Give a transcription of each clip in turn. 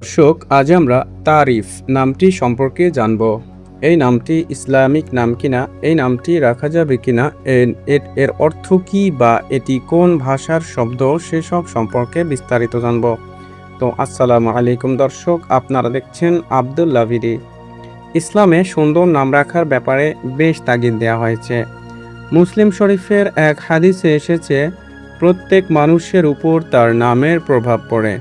দর্শক, আজ আমরা তারিফ নামটি সম্পর্কে জানব। এই নামটি ইসলামিক নাম কিনা, এই নামটি রাখা যাবে কিনা, এর অর্থ কি বা এটি কোন ভাষার শব্দ, সেসব সম্পর্কে বিস্তারিত জানব। তো আসসালামু আলাইকুম দর্শক, আপনারা দেখছেন আব্দুল্লাহ ভিডি। ইসলামে সুন্দর নাম রাখার ব্যাপারে বেশ তাগিদ দেওয়া হয়েছে। মুসলিম শরীফের এক হাদিসে এসেছে, প্রত্যেক মানুষের উপর তার নামের প্রভাব পড়ে।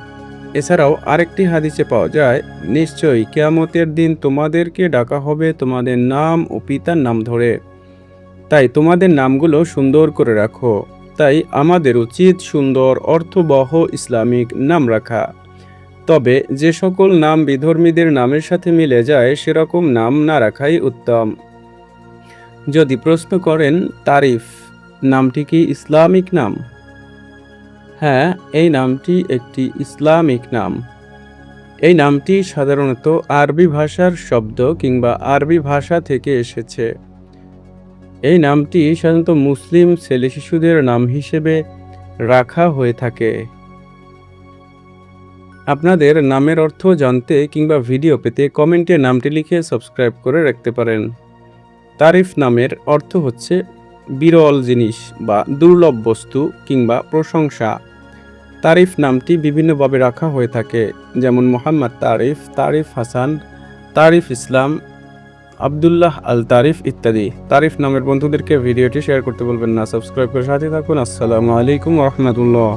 এছাড়াও আরেকটি হাদিসে পাওয়া যায়, নিশ্চয়ই কিয়ামতের দিন তোমাদেরকে ডাকা হবে তোমাদের নাম ও পিতার নাম ধরে, তাই তোমাদের নামগুলো সুন্দর করে রাখো। তাই আমাদের উচিত সুন্দর অর্থবহ ইসলামিক নাম রাখা। তবে যে সকল নাম বিধর্মীদের নামের সাথে মিলে যায়, সেরকম নাম না রাখাই উত্তম। যদি প্রশ্ন করেন, তারিফ নামটি কি ইসলামিক নাম? হ্যাঁ, এই নামটি একটি ইসলামিক নাম। এই নামটি সাধারণত আরবি ভাষার শব্দ কিংবা আরবি ভাষা থেকে এসেছে। এই নামটি সাধারণত মুসলিম ছেলে শিশুদের নাম হিসেবে রাখা হয়ে থাকে। আপনাদের নামের অর্থ জানতে কিংবা ভিডিও পেতে কমেন্টে নামটি লিখে সাবস্ক্রাইব করে রাখতে পারেন। তারিফ নামের অর্থ হচ্ছে বিরল জিনিস বা দুর্লভ বস্তু কিংবা প্রশংসা। তারিফ নামটি বিভিন্নভাবে রাখা হয়ে থাকে, যেমন মোহাম্মদ তারিফ, তারিফ হাসান, তারিফ ইসলাম, আবদুল্লাহ আল তারিফ ইত্যাদি। তারিফ নামের বন্ধুদেরকে ভিডিওটি শেয়ার করতে বলবেন না। সাবস্ক্রাইব করে সাথে থাকুন। আসসালামু আলাইকুম ওয়া রাহমাতুল্লাহ।